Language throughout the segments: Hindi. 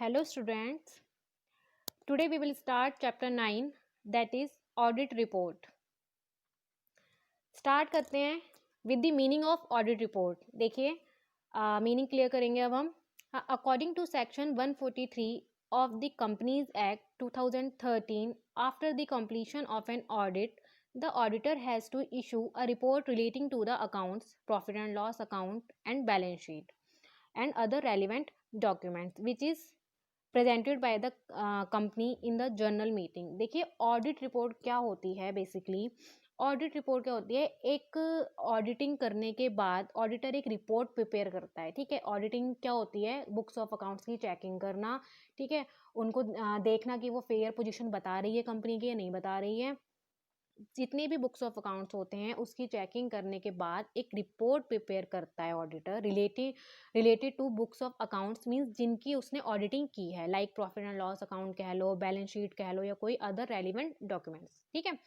Hello students, today we will start chapter 9 that is audit report. Start करते हैं with the meaning of audit report. देखिए मीनिंग क्लियर करेंगे अब हम. According to section 143 of the Companies Act 2013, after the completion of an audit, the auditor has to issue a report relating to the accounts, profit and loss account and balance sheet and other relevant documents which is presented by the company in the journal meeting. देखिए ऑडिट रिपोर्ट क्या होती है. बेसिकली ऑडिट रिपोर्ट क्या होती है, एक ऑडिटिंग करने के बाद ऑडिटर एक रिपोर्ट प्रिपेयर करता है. ठीक है, ऑडिटिंग क्या होती है, बुक्स ऑफ अकाउंट्स की चेकिंग करना. ठीक है, उनको देखना कि वो फेयर पोजीशन बता रही है कंपनी की या नहीं बता रही है. जितने भी बुक्स ऑफ अकाउंट्स होते हैं उसकी चेकिंग करने के बाद एक रिपोर्ट प्रिपेयर करता है auditor related to books of accounts, means जिनकी उसने ऑडिटिंग की है, like profit and loss account कह लो, बैलेंस शीट कह लो या कोई अदर रेलिवेंट डॉक्यूमेंट्स. ठीक है,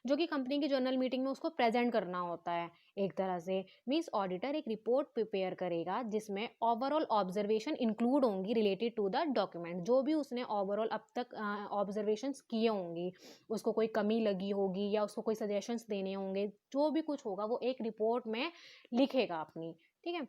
जो कि कंपनी की जर्नल मीटिंग में उसको प्रेजेंट करना होता है एक तरह से. मींस ऑडिटर एक रिपोर्ट प्रिपेयर करेगा जिसमें ओवरऑल ऑब्जर्वेशन इंक्लूड होंगी रिलेटेड टू द डॉक्यूमेंट. जो भी उसने ओवरऑल अब तक ऑब्जर्वेशंस किए होंगी, उसको कोई कमी लगी होगी या उसको कोई सजेशंस देने होंगे, जो भी कुछ होगा वो एक रिपोर्ट में लिखेगा अपनी. ठीक है,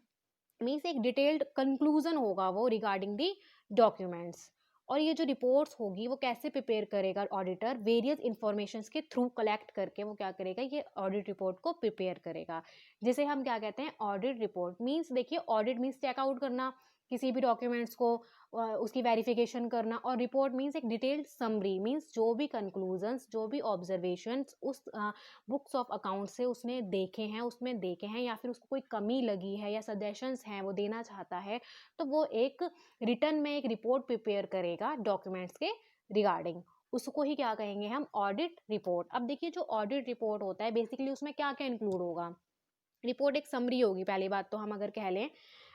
मीन्स एक डिटेल्ड कंक्लूजन होगा वो रिगार्डिंग दी डॉक्यूमेंट्स. और ये जो रिपोर्ट्स होगी वो कैसे प्रिपेयर करेगा ऑडिटर, वेरियस इंफॉर्मेशंस के थ्रू कलेक्ट करके वो क्या करेगा, ये ऑडिट रिपोर्ट को प्रिपेयर करेगा, जिसे हम क्या कहते हैं, ऑडिट रिपोर्ट. मींस देखिए ऑडिट मींस चेकआउट करना किसी भी डॉक्यूमेंट्स को, उसकी वेरिफिकेशन करना. और रिपोर्ट मींस एक डिटेल्ड समरी, मींस जो भी कंक्लूजन्स, जो भी ऑब्जर्वेशंस उस बुक्स ऑफ अकाउंट से उसने देखे हैं, उसमें देखे हैं, या फिर उसको कोई कमी लगी है या सजेशंस हैं वो देना चाहता है, तो वो एक रिटर्न में एक रिपोर्ट प्रिपेयर करेगा डॉक्यूमेंट्स के रिगार्डिंग. उसको ही क्या कहेंगे हम, ऑडिट रिपोर्ट. अब देखिए जो ऑडिट रिपोर्ट होता है बेसिकली उसमें क्या क्या इंक्लूड होगा. रिपोर्ट एक समरी होगी. पहली बात तो हम अगर कह लें,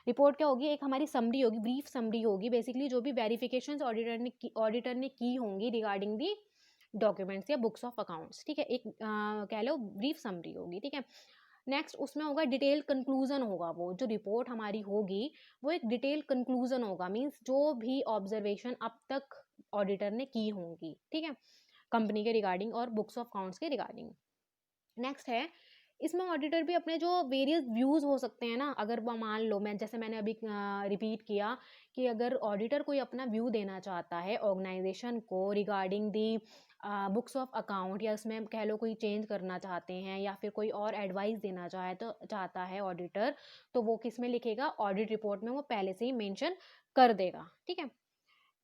रिपोर्ट क्या होगी, एक हमारी समरी होगी, ब्रीफ समरी होगी. बेसिकली जो भी वेरिफिकेशंस ऑडिटर ने की होंगी रिगार्डिंग दी डॉक्यूमेंट्स या बुक्स ऑफ अकाउंट्स. ठीक है, एक कह लो ब्रीफ समरी होगी. ठीक है, नेक्स्ट उसमें होगा डिटेल कंक्लूजन होगा. वो जो रिपोर्ट हमारी होगी वो एक डिटेल कंक्लूजन होगा, मींस जो भी ऑब्जर्वेशन अब तक ऑडिटर ने की होंगी. ठीक है, कंपनी के रिगार्डिंग और बुक्स ऑफ अकाउंट्स के रिगार्डिंग. नेक्स्ट है, इसमें ऑडिटर भी अपने जो वेरियस व्यूज़ हो सकते हैं ना, अगर मान लो मैंने अभी रिपीट किया कि अगर ऑडिटर कोई अपना व्यू देना चाहता है ऑर्गेनाइजेशन को regarding the books of account, या उसमें कह लो कोई चेंज करना चाहते हैं या फिर कोई और एडवाइस देना चाहता है ऑडिटर, तो वो किस में लिखेगा, ऑडिट रिपोर्ट में वो पहले से ही मेंशन कर देगा. ठीक है,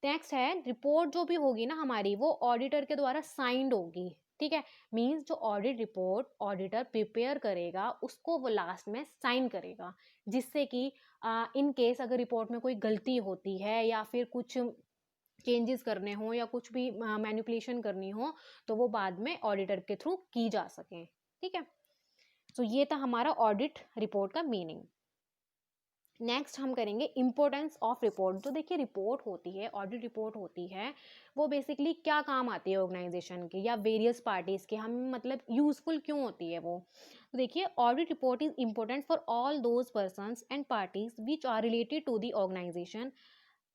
नेक्स्ट है, रिपोर्ट जो भी होगी ना हमारी वो ऑडिटर के द्वारा साइंड होगी. ठीक है, मींस जो ऑडिट रिपोर्ट ऑडिटर प्रिपेयर करेगा उसको वो लास्ट में साइन करेगा, जिससे कि इन केस अगर रिपोर्ट में कोई गलती होती है या फिर कुछ चेंजेस करने हो या कुछ भी मैनिपुलेशन करनी हो तो वो बाद में ऑडिटर के थ्रू की जा सके. ठीक है, तो ये था हमारा ऑडिट रिपोर्ट का मीनिंग. नेक्स्ट हम करेंगे इम्पोर्टेंस ऑफ रिपोर्ट. जो देखिए रिपोर्ट होती है, ऑडिट रिपोर्ट होती है, वो बेसिकली क्या काम आती है ऑर्गेनाइजेशन के या वेरियस पार्टीज के, हम मतलब यूजफुल क्यों होती है वो. तो देखिए audit report is important for all those persons and parties which are related to the organisation.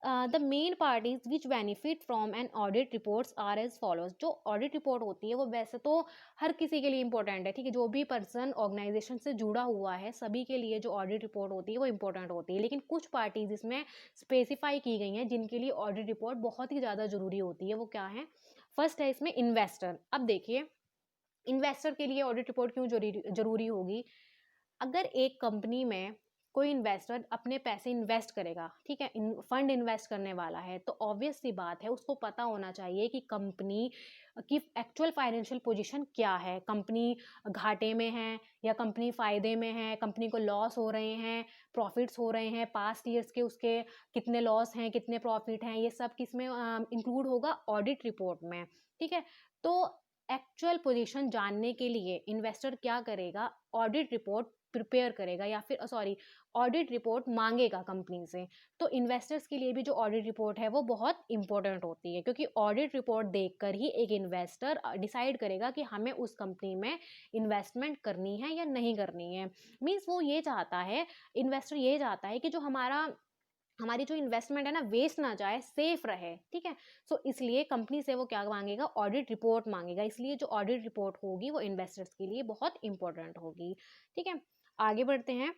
The main parties which benefit from an audit reports are as follows. जो ऑडिट रिपोर्ट होती है वो वैसे तो हर किसी के लिए इंपॉर्टेंट है. ठीक है, जो भी पर्सन ऑर्गेनाइजेशन से जुड़ा हुआ है सभी के लिए जो ऑडिट रिपोर्ट होती है वो इंपॉर्टेंट होती है. लेकिन कुछ पार्टीज इसमें स्पेसिफाई की गई हैं जिनके लिए ऑडिट रिपोर्ट बहुत ही ज़्यादा जरूरी होती है. वो क्या है, फर्स्ट है इसमें इन्वेस्टर. अब देखिए इन्वेस्टर के लिए ऑडिट रिपोर्ट क्यों जरूरी होगी. अगर एक कंपनी में कोई इन्वेस्टर अपने पैसे इन्वेस्ट करेगा, ठीक है, फंड इन्वेस्ट करने वाला है, तो ऑब्वियस सी बात है उसको पता होना चाहिए कि कंपनी की एक्चुअल फाइनेंशियल पोजीशन क्या है. कंपनी घाटे में है या कंपनी फ़ायदे में है, कंपनी को लॉस हो रहे हैं, प्रॉफिट्स हो रहे हैं, पास्ट ईयर्स के उसके कितने लॉस हैं, कितने प्रॉफिट हैं, ये सब किस में इंक्लूड होगा, ऑडिट रिपोर्ट में. ठीक है, तो एक्चुअल पोजीशन जानने के लिए इन्वेस्टर क्या करेगा, ऑडिट रिपोर्ट प्रिपेयर करेगा या फिर ऑडिट रिपोर्ट मांगेगा कंपनी से. तो इन्वेस्टर्स के लिए भी जो ऑडिट रिपोर्ट है वो बहुत इंपॉर्टेंट होती है, क्योंकि ऑडिट रिपोर्ट देखकर ही एक इन्वेस्टर डिसाइड करेगा कि हमें उस कंपनी में इन्वेस्टमेंट करनी है या नहीं करनी है. मीन्स वो ये चाहता है, इन्वेस्टर ये चाहता है कि जो हमारा हमारी जो इन्वेस्टमेंट है ना वेस्ट ना जाए, सेफ रहे, ठीक है। सो इसलिए कंपनी से वो क्या मांगेगा, ऑडिट रिपोर्ट मांगेगा। इसलिए जो ऑडिट रिपोर्ट होगी वो इन्वेस्टर्स के लिए बहुत इंपॉर्टेंट होगी, ठीक है। आगे बढ़ते हैं।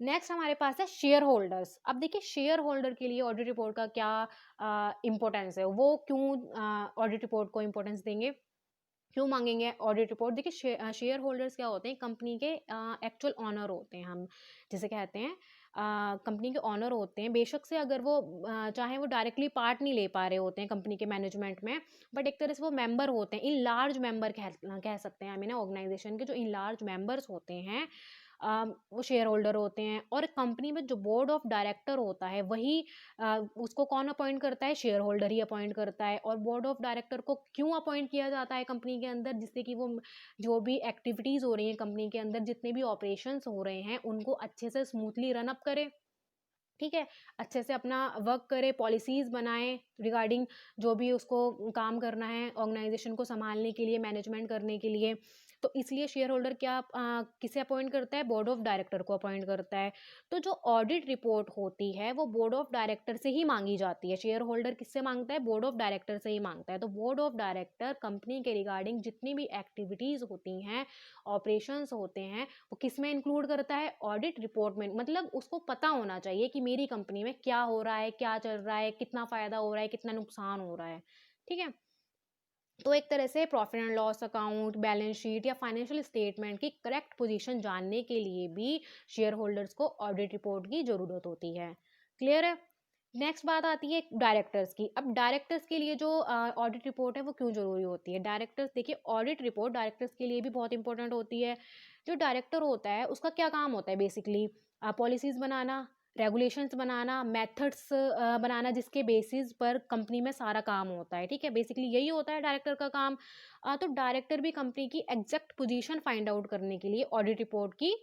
नेक्स्ट हमारे पास है शेयर होल्डर्स। अब देखिए शेयर होल्डर के लिए ऑडिट रिपोर्ट का क्या इंपॉर्टेंस है, वो क्यों ऑडिट रिपोर्ट को इंपॉर्टेंस देंगे, क्यों मांगेंगे ऑडिट रिपोर्ट। देखिए शेयर होल्डर्स क्या होते हैं, कंपनी के एक्चुअल ऑनर होते हैं, हम जिसे कहते हैं कंपनी के ऑनर होते हैं। बेशक से अगर वो चाहे वो डायरेक्टली पार्ट नहीं ले पा रहे होते हैं कंपनी के मैनेजमेंट में, बट एक तरह से वो मेंबर होते हैं, इन लार्ज मेंबर कह सकते हैं, आई मीन ऑर्गेनाइजेशन के जो इन लार्ज मेंबर्स होते हैं वो शेयर होल्डर होते हैं। और कंपनी में जो बोर्ड ऑफ डायरेक्टर होता है वही उसको कौन अपॉइंट करता है, शेयर होल्डर ही अपॉइंट करता है। और बोर्ड ऑफ डायरेक्टर को क्यों अपॉइंट किया जाता है कंपनी के अंदर, जिससे कि वो जो भी एक्टिविटीज़ हो रही हैं कंपनी के अंदर, जितने भी ऑपरेशंस हो रहे हैं उनको अच्छे से स्मूथली रन अप करे, ठीक है। अच्छे से अपना वर्क करे, पॉलिसीज़ बनाए रिगार्डिंग जो भी उसको काम करना है ऑर्गेनाइजेशन को संभालने के लिए, मैनेजमेंट करने के लिए। तो इसलिए शेयर होल्डर किसे अपॉइंट करता है, बोर्ड ऑफ डायरेक्टर को अपॉइंट करता है। तो जो ऑडिट रिपोर्ट होती है वो बोर्ड ऑफ डायरेक्टर से ही मांगी जाती है। शेयर होल्डर किससे मांगता है, बोर्ड ऑफ डायरेक्टर से ही मांगता है। तो बोर्ड ऑफ डायरेक्टर कंपनी के रिगार्डिंग जितनी भी एक्टिविटीज़ होती हैं, ऑपरेशंस होते हैं, वो किस में इंक्लूड करता है, ऑडिट रिपोर्ट में। मतलब उसको पता होना चाहिए कि मेरी कंपनी में क्या हो रहा है, क्या चल रहा है, कितना फायदा हो रहा है, कितना नुकसान हो रहा है, ठीक है। तो एक तरह से profit and loss account, balance sheet या फाइनेंशियल स्टेटमेंट की करेक्ट पोजीशन जानने के लिए भी शेयर होल्डर्स को ऑडिट रिपोर्ट की जरूरत होती है। क्लियर है। नेक्स्ट बात आती है डायरेक्टर्स की। अब डायरेक्टर्स के लिए जो ऑडिट रिपोर्ट है वो क्यों जरूरी होती है। डायरेक्टर्स देखिए, ऑडिट रिपोर्ट डायरेक्टर्स के लिए भी बहुत इंपॉर्टेंट होती है। जो डायरेक्टर होता है उसका क्या काम होता है, बेसिकली पॉलिसीज बनाना, रेगुलेशंस बनाना, मेथड्स बनाना, जिसके बेसिस पर कंपनी में सारा काम होता है, ठीक है। बेसिकली यही होता है डायरेक्टर का काम। तो डायरेक्टर भी कंपनी की एग्जैक्ट पोजीशन फाइंड आउट करने के लिए ऑडिट रिपोर्ट की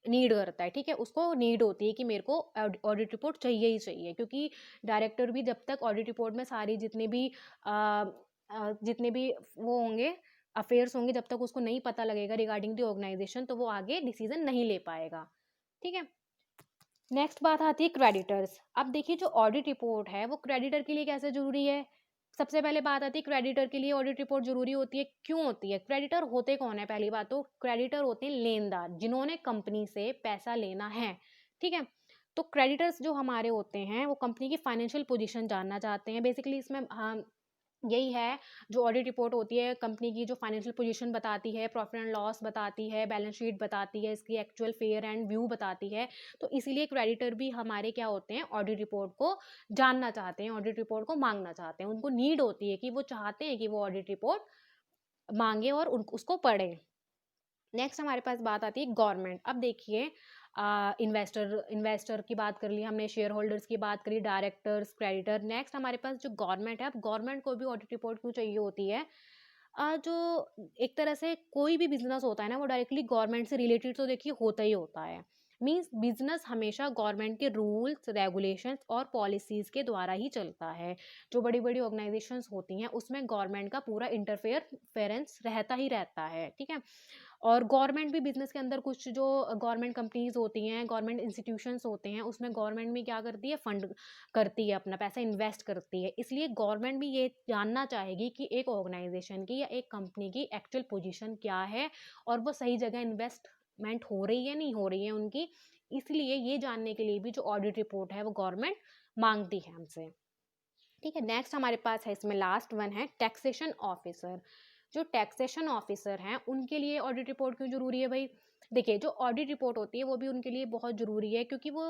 नीड करता है, ठीक है। उसको नीड होती है कि मेरे को ऑडिट रिपोर्ट चाहिए ही चाहिए, क्योंकि डायरेक्टर भी जब तक ऑडिट रिपोर्ट में सारी जितने भी वो होंगे, अफेयर्स होंगे, जब तक उसको नहीं पता लगेगा रिगार्डिंग द ऑर्गेनाइजेशन, तो वो आगे डिसीजन नहीं ले पाएगा, ठीक है। नेक्स्ट बात आती है क्रेडिटर्स। अब देखिए जो ऑडिट रिपोर्ट है वो क्रेडिटर के लिए कैसे जरूरी है। सबसे पहले बात आती है क्रेडिटर के लिए ऑडिट रिपोर्ट जरूरी होती है, क्यों होती है। क्रेडिटर होते कौन है, पहली बात तो क्रेडिटर होते हैं लेनदार, जिन्होंने कंपनी से पैसा लेना है, ठीक है। तो क्रेडिटर्स जो हमारे होते हैं वो कंपनी की फाइनेंशियल पोजीशन जानना चाहते हैं। बेसिकली इसमें यही है, जो ऑडिट रिपोर्ट होती है कंपनी की जो फाइनेंशियल पोजीशन बताती है, प्रॉफिट एंड लॉस बताती है, बैलेंस शीट बताती है, इसकी एक्चुअल फेयर एंड व्यू बताती है। तो इसीलिए क्रेडिटर भी हमारे क्या होते हैं, ऑडिट रिपोर्ट को जानना चाहते हैं, ऑडिट रिपोर्ट को मांगना चाहते हैं। उनको नीड होती है कि वो चाहते हैं कि वो ऑडिट रिपोर्ट मांगे और उसको पढ़े। नेक्स्ट हमारे पास बात आती है गवर्नमेंट। अब देखिए इन्वेस्टर इन्वेस्टर की बात कर ली हमने, शेयर होल्डर्स की बात करी, डायरेक्टर्स, क्रेडिटर। नेक्स्ट हमारे पास जो गवर्नमेंट है, अब गवर्नमेंट को भी ऑडिट रिपोर्ट क्यों चाहिए होती है। जो एक तरह से कोई भी बिजनेस होता है ना वो डायरेक्टली गवर्नमेंट से रिलेटेड तो देखिए होता ही होता है। मीन्स बिजनेस हमेशा गवर्नमेंट के रूल्स, रेगुलेशंस और पॉलिसीज के द्वारा ही चलता है। जो बड़ी बड़ी ऑर्गेनाइजेशंस होती हैं उसमें गवर्नमेंट का पूरा इंटरफेरेंस रहता ही रहता है, ठीक है। और गवर्नमेंट भी बिजनेस के अंदर कुछ जो गवर्नमेंट कंपनीज होती हैं, गवर्नमेंट इंस्टीट्यूशंस होते हैं, उसमें गवर्नमेंट भी क्या करती है, फंड करती है, अपना पैसा इन्वेस्ट करती है। इसलिए गवर्नमेंट भी ये जानना चाहेगी कि एक ऑर्गेनाइजेशन की या एक कंपनी की एक्चुअल पोजीशन क्या है और वो सही जगह इन्वेस्टमेंट हो रही है नहीं हो रही है उनकी। इसलिए ये जानने के लिए भी जो ऑडिट रिपोर्ट है वो गवर्नमेंट मांगती है हमसे, ठीक है। नेक्स्ट हमारे पास है, इसमें लास्ट वन है टैक्सेशन ऑफिसर। जो टैक्सेशन ऑफिसर हैं उनके लिए ऑडिट रिपोर्ट क्यों जरूरी है भाई। देखिए जो ऑडिट रिपोर्ट होती है वो भी उनके लिए बहुत जरूरी है, क्योंकि वो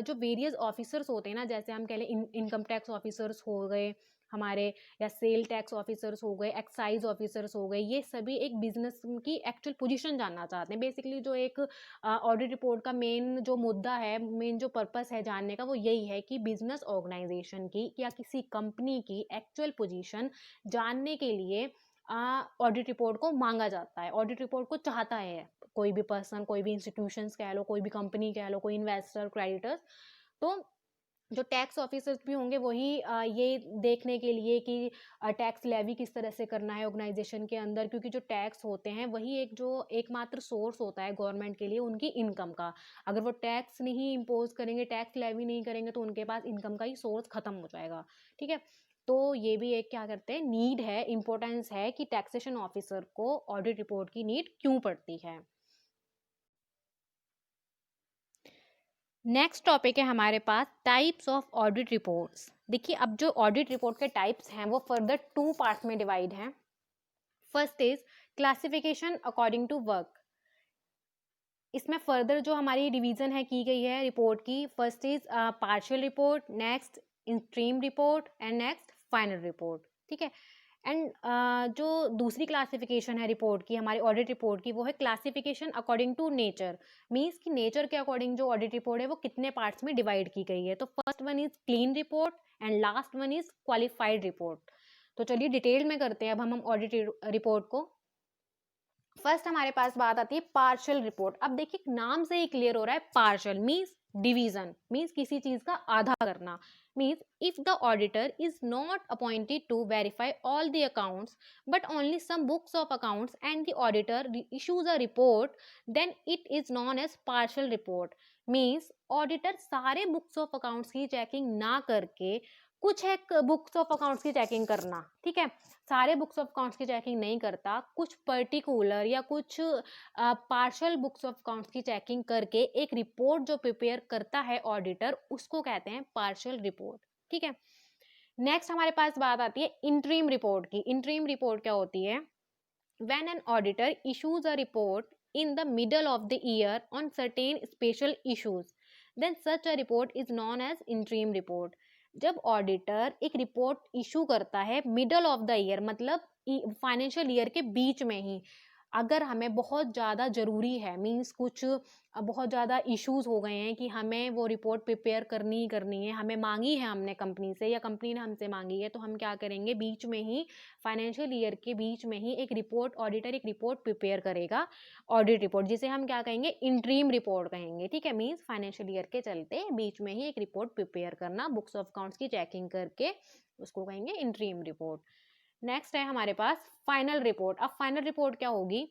जो वेरियस ऑफिसर्स होते हैं ना, जैसे हम कह लें इनकम टैक्स ऑफिसर्स हो गए हमारे, या सेल टैक्स ऑफिसर्स हो गए, एक्साइज ऑफिसर्स हो गए, ये सभी एक बिजनेस की एक्चुअल पोजीशन जानना चाहते हैं। बेसिकली जो एक ऑडिट रिपोर्ट का मेन जो मुद्दा है, मेन जो पर्पस है जानने का, वो यही है कि बिजनेस ऑर्गेनाइजेशन की या किसी कंपनी की एक्चुअल पोजीशन जानने के लिए ऑडिट रिपोर्ट को मांगा जाता है। ऑडिट रिपोर्ट को चाहता है कोई भी पर्सन, कोई भी इंस्टीट्यूशंस कह लो, कोई भी कंपनी कह लो, कोई इन्वेस्टर, क्रेडिटर्स। तो जो टैक्स ऑफिसर्स भी होंगे वही ये देखने के लिए कि टैक्स लेवी किस तरह से करना है ऑर्गेनाइजेशन के अंदर, क्योंकि जो टैक्स होते हैं वही एक जो एकमात्र सोर्स होता है गवर्नमेंट के लिए उनकी इनकम का। अगर वो टैक्स नहीं इम्पोज करेंगे, टैक्स लेवी नहीं करेंगे, तो उनके पास इनकम का ही सोर्स खत्म हो जाएगा। ठीक है, तो ये भी एक क्या करते हैं, नीड है, इंपॉर्टेंस है कि टैक्सेशन ऑफिसर को ऑडिट रिपोर्ट की नीड क्यों पड़ती है। नेक्स्ट टॉपिक है हमारे पास टाइप्स ऑफ ऑडिट रिपोर्ट्स। देखिए, अब जो ऑडिट रिपोर्ट के टाइप्स हैं वो फर्दर 2 पार्ट्स में डिवाइड हैं। First is classification according to work. इसमें फर्दर जो हमारी डिवीजन है की गई है रिपोर्ट की, first is partial report, next interim report and next final report. ठीक है, एंड जो दूसरी क्लासिफिकेशन है रिपोर्ट की, हमारी ऑडिट रिपोर्ट की, वो है classification according to nature. Means कि नेचर के अकॉर्डिंग जो ऑडिट रिपोर्ट है वो कितने पार्ट्स में डिवाइड की गई है। तो first one is clean report and last one is qualified report. तो चलिए डिटेल में करते हैं अब हम ऑडिट रिपोर्ट को। फर्स्ट हमारे पास बात आती है पार्शियल रिपोर्ट। अब देखिए नाम से ही क्लियर हो रहा है, पार्शियल मीन्स डिवीजन, मीन्स किसी चीज का आधा करना। Means if the auditor is not appointed to verify all the accounts but only some books of accounts and the auditor issues a report, then it is known as partial report. Means auditor सारे बुक्स ऑफ अकाउंट्स की चेकिंग ना करके कुछ एक बुक्स ऑफ अकाउंट्स की चेकिंग करना, ठीक है, सारे बुक्स ऑफ अकाउंट्स की चेकिंग नहीं करता, कुछ पर्टिकुलर या कुछ पार्शियल बुक्स ऑफ अकाउंट्स की चेकिंग करके एक रिपोर्ट जो प्रिपेयर करता है ऑडिटर, उसको कहते हैं पार्शियल रिपोर्ट। ठीक है, नेक्स्ट हमारे पास बात आती है इंटरिम रिपोर्ट की। इंटरिम रिपोर्ट क्या होती है? When an auditor issues a report in the middle of the year on certain special issues, then such a report is known as interim report. जब ऑडिटर एक रिपोर्ट इशू करता है मिडल ऑफ द ईयर, मतलब फाइनेंशियल ईयर के बीच में ही, अगर हमें बहुत ज़्यादा ज़रूरी है, मीन्स कुछ बहुत ज़्यादा इश्यूज हो गए हैं कि हमें वो रिपोर्ट प्रिपेयर करनी ही करनी है, हमें मांगी है हमने कंपनी से या कंपनी ने हमसे मांगी है, तो हम क्या करेंगे, बीच में ही फाइनेंशियल ईयर के बीच में ही एक रिपोर्ट, ऑडिटर एक रिपोर्ट प्रिपेयर करेगा, ऑडिट रिपोर्ट, जिसे हम क्या कहेंगे, इंटरिम रिपोर्ट कहेंगे। ठीक है, मीन्स फाइनेंशियल ईयर के चलते बीच में ही एक रिपोर्ट प्रिपेयर करना, बुक्स ऑफ अकाउंट्स की चेकिंग करके, उसको कहेंगे इंटरिम रिपोर्ट। नेक्स्ट है हमारे पास फाइनल रिपोर्ट। अब फाइनल रिपोर्ट क्या होगी?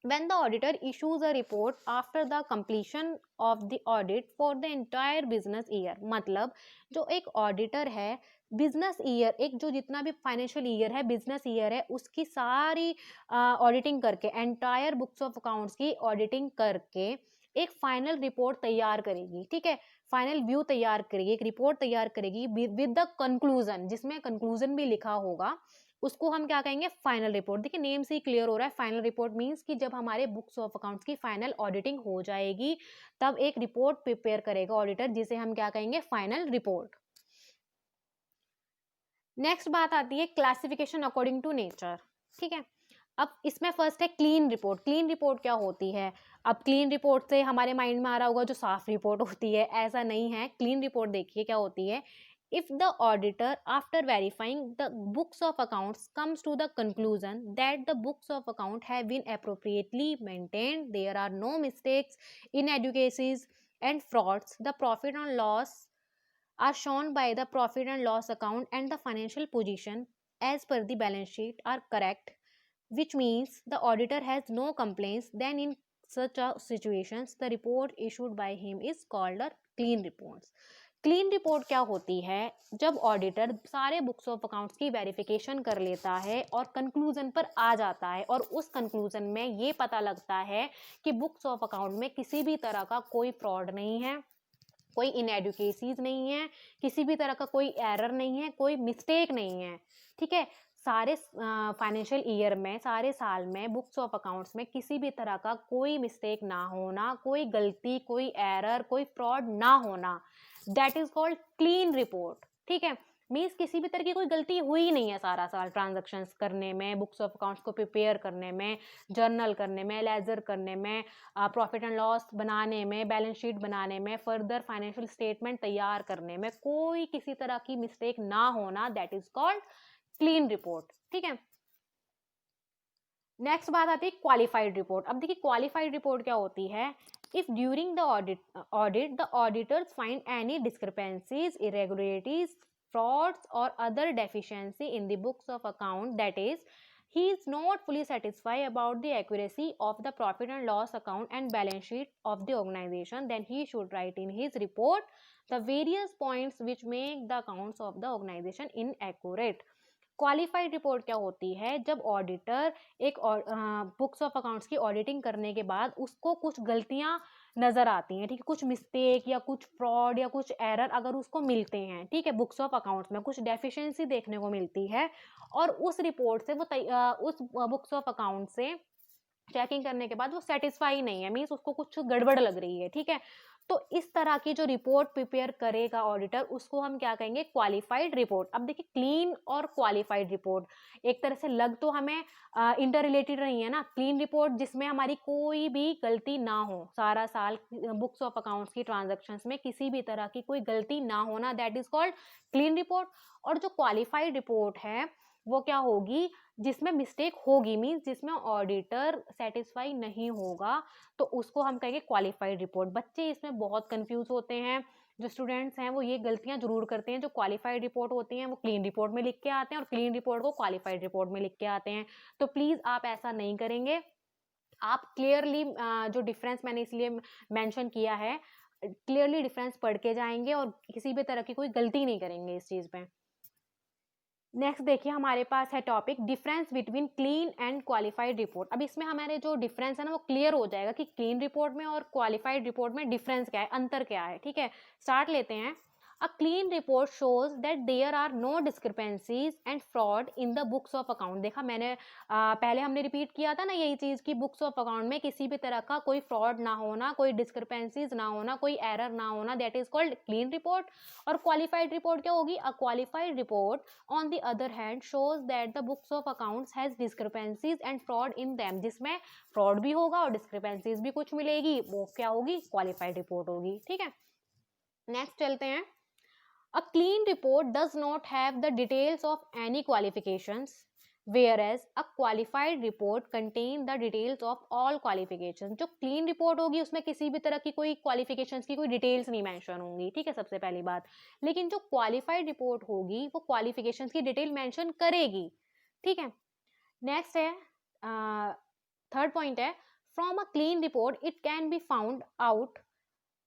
When the auditor issues a report after the completion of the audit for the entire business year, मतलब जो एक ऑडिटर है बिजनेस ईयर, एक जो जितना भी फाइनेंशियल ईयर है, बिजनेस ईयर है, उसकी सारी ऑडिटिंग करके, एंटायर बुक्स ऑफ अकाउंट्स की ऑडिटिंग करके एक फाइनल रिपोर्ट तैयार करेगी। ठीक है, फाइनल व्यू तैयार करेगी, एक रिपोर्ट तैयार करेगी विद द कंक्लूजन, जिसमें कंक्लूजन भी लिखा होगा, उसको हम क्या कहेंगे, फाइनल रिपोर्ट। देखिए नेम से ही क्लियर हो रहा है, फाइनल रिपोर्ट मींस कि जब हमारे बुक्स ऑफ अकाउंट्स की फाइनल ऑडिटिंग हो जाएगी तब एक रिपोर्ट प्रिपेयर करेगा ऑडिटर, जिसे हम क्या कहेंगे, फाइनल रिपोर्ट। नेक्स्ट बात आती है क्लासिफिकेशन अकॉर्डिंग टू नेचर। ठीक है, अब इसमें फर्स्ट है क्लीन रिपोर्ट। क्लीन रिपोर्ट क्या होती है? अब क्लीन रिपोर्ट से हमारे माइंड में आ रहा होगा जो साफ रिपोर्ट होती है, ऐसा नहीं है। क्लीन रिपोर्ट देखिए क्या होती है, if the auditor after verifying the books of accounts comes to the conclusion that the books of account have been appropriately maintained, there are no mistakes, inadequacies and frauds, the profit and loss are shown by the profit and loss account and the financial position as per the balance sheet are correct, which means the auditor has no complaints, then in such a situations the report issued by him is called a clean reports. Clean report क्या होती है? जब ऑडिटर सारे बुक्स ऑफ अकाउंट्स की वेरिफिकेशन कर लेता है और कंक्लूजन पर आ जाता है, और उस कंक्लूजन में ये पता लगता है कि बुक्स ऑफ अकाउंट में किसी भी तरह का कोई फ्रॉड नहीं है, कोई इनएडुकेसीज नहीं है, किसी भी तरह का कोई एरर नहीं है, कोई मिस्टेक नहीं है। ठीक है, सारे फाइनेंशियल ईयर में, सारे साल में बुक्स ऑफ अकाउंट्स में किसी भी तरह का कोई मिस्टेक ना होना, कोई गलती, कोई एरर, कोई फ्रॉड ना होना, that is called clean report. ठीक है, मीन्स किसी भी तरह की कोई गलती हुई नहीं है सारा साल ट्रांजैक्शंस करने में, बुक्स ऑफ अकाउंट्स को प्रिपेयर करने में, जर्नल करने में, लेजर करने में, प्रॉफिट एंड लॉस बनाने में, बैलेंस शीट बनाने में, फर्दर फाइनेंशियल स्टेटमेंट तैयार करने में कोई किसी तरह की मिस्टेक ना होना, that is called clean report. ठीक है, नेक्स्ट बात आती है क्वालिफाइड रिपोर्ट। अब देखिए क्वालिफाइड रिपोर्ट क्या होती है? If during the audit the auditors find any discrepancies, irregularities, frauds or other deficiency in the books of account, that is, he is not fully satisfied about the accuracy of the profit and loss account and balance sheet of the organization, then he should write in his report the various points which make the accounts of the organization inaccurate. Qualified report क्या होती है? जब ऑडिटर एक बुक्स ऑफ अकाउंट्स की ऑडिटिंग करने के बाद उसको कुछ गलतियां नजर आती हैं, ठीक है, कुछ मिस्टेक या कुछ फ्रॉड या कुछ एरर अगर उसको मिलते हैं, ठीक है, बुक्स ऑफ अकाउंट्स में कुछ डेफिशिएंसी देखने को मिलती है और उस रिपोर्ट से वो उस बुक्स ऑफ अकाउंट से चेकिंग करने के बाद वो सेटिस्फाई नहीं है, मीन्स उसको कुछ गड़बड़ लग रही है, ठीक है, तो इस तरह की जो रिपोर्ट प्रिपेयर करेगा ऑडिटर उसको हम क्या कहेंगे? Qualified report. अब देखिए क्लीन और क्वालिफाइड रिपोर्ट एक तरह से लग तो हमें इंटर रिलेटेड रही है ना। क्लीन रिपोर्ट जिसमें हमारी कोई भी गलती ना हो, सारा साल बुक्स ऑफ अकाउंट्स की ट्रांजैक्शंस में किसी भी तरह की कोई गलती ना होना, that is called clean report. और जो क्वालिफाइड रिपोर्ट है वो क्या होगी? जिसमें मिस्टेक होगी, मीन्स जिसमें ऑडिटर सेटिस्फाई नहीं होगा, तो उसको हम कहेंगे क्वालिफाइड रिपोर्ट। बच्चे इसमें बहुत कंफ्यूज होते हैं, जो स्टूडेंट्स हैं वो ये गलतियां जरूर करते हैं, जो क्वालिफाइड रिपोर्ट होती हैं वो क्लीन रिपोर्ट में लिख के आते हैं और क्लीन रिपोर्ट को क्वालिफाइड रिपोर्ट में लिख के आते हैं। तो प्लीज आप ऐसा नहीं करेंगे, आप क्लियरली जो डिफरेंस मैंने इसलिए मेंशन किया है, क्लियरली डिफरेंस पढ़ के जाएंगे और किसी भी तरह की कोई गलती नहीं करेंगे इस चीज में। नेक्स्ट देखिए हमारे पास है topic difference between clean and qualified report. अब इसमें हमारे जो डिफरेंस है ना वो क्लियर हो जाएगा कि क्लीन रिपोर्ट में और क्वालिफाइड रिपोर्ट में डिफरेंस क्या है, अंतर क्या है, ठीक है। स्टार्ट लेते हैं। A clean report shows that there are no discrepancies and fraud in the books of account. देखा मैंने पहले हमने रिपीट किया था ना यही चीज कि बुक्स ऑफ अकाउंट में किसी भी तरह का कोई फ्रॉड ना होना, कोई डिस्क्रिपेंसीज ना होना, कोई एरर ना होना, that is called clean report. और क्वालिफाइड रिपोर्ट क्या होगी? A qualified report on the other hand shows that the books of accounts has discrepancies and fraud in them, जिसमें fraud भी होगा और discrepancies भी कुछ मिलेगी, वो क्या होगी? qualified report होगी, ठीक है। नेक्स्ट चलते हैं। A clean report does not have the details of any qualifications, whereas a qualified report contain the details of all qualifications। जो clean report होगी उसमें किसी भी तरह की कोई qualifications की कोई details नहीं mention होंगी, ठीक है, सबसे पहली बात। लेकिन जो qualified report होगी वो qualifications की detail mention करेगी, ठीक है। नेक्स्ट है थर्ड पॉइंट है, from a clean report it can be found out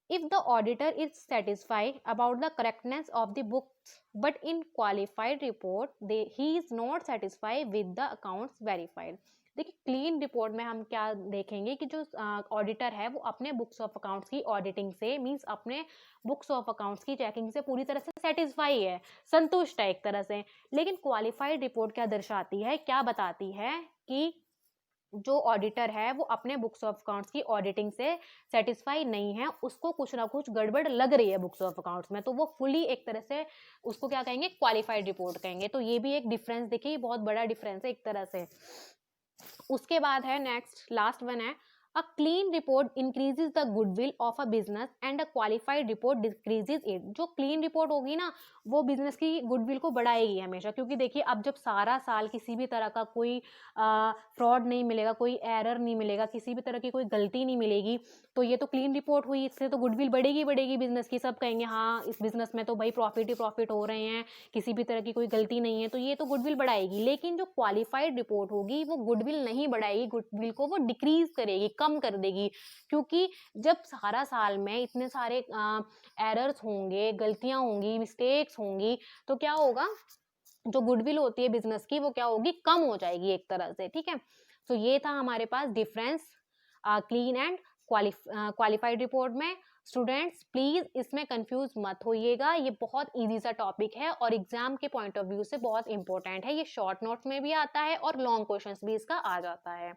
if the auditor is satisfied about the correctness of the books, but in qualified report he is not satisfied with the accounts verified। देखिए क्लीन रिपोर्ट में हम क्या देखेंगे कि जो ऑडिटर है वो अपने बुक्स ऑफ अकाउंट्स की ऑडिटिंग से, मींस अपने बुक्स ऑफ अकाउंट्स की चेकिंग से पूरी तरह से सेटिस्फाई है, संतुष्ट है एक तरह से। लेकिन क्वालिफाइड रिपोर्ट क्या दर्शाती है, क्या बताती है कि जो ऑडिटर है वो अपने बुक्स ऑफ अकाउंट्स की ऑडिटिंग से सेटिस्फाई नहीं है, उसको कुछ ना कुछ गड़बड़ लग रही है बुक्स ऑफ अकाउंट्स में, तो वो फुली एक तरह से उसको क्या कहेंगे? क्वालिफाइड रिपोर्ट कहेंगे। तो ये भी एक डिफरेंस देखिए, बहुत बड़ा डिफरेंस है एक तरह से। उसके बाद है नेक्स्ट लास्ट वन है, अ clean report increases the goodwill of a business and a qualified report decreases it. जो क्लीन रिपोर्ट होगी ना वो बिजनेस की गुडविल को बढ़ाएगी हमेशा, क्योंकि देखिए अब जब सारा साल किसी भी तरह का कोई फ्रॉड नहीं मिलेगा, कोई एरर नहीं मिलेगा, किसी भी तरह की कोई गलती नहीं मिलेगी, तो ये तो क्लीन रिपोर्ट हुई, इससे तो गुडविल बढ़ेगी बढ़ेगी बिजनेस की, सब कहेंगे हाँ इस बिजनेस में तो भाई प्रॉफिट ही प्रॉफिट हो रहे हैं, किसी भी तरह की कोई गलती नहीं है, तो ये तो गुडविल बढ़ाएगी। लेकिन जो क्वालिफाइड रिपोर्ट होगी वो गुडविल नहीं बढ़ाएगी, गुडविल को वो डिक्रीज करेगी, कम कर देगी, क्योंकि जब सारा साल में इतने सारे एरर्स होंगे, गलतियां होंगी, मिस्टेक्स होंगी, तो क्या होगा? जो गुडविल होती है बिजनेस की वो क्या होगी? कम हो जाएगी एक तरह से, ठीक है। तो ये था हमारे पास difference clean and qualified report में। स्टूडेंट्स प्लीज इसमें कंफ्यूज मत होइएगा, ये बहुत इजी सा टॉपिक है और एग्जाम के पॉइंट ऑफ व्यू से बहुत इंपॉर्टेंट है। ये शॉर्ट नोट्स में भी आता है और लॉन्ग क्वेश्चंस भी इसका आ जाता है।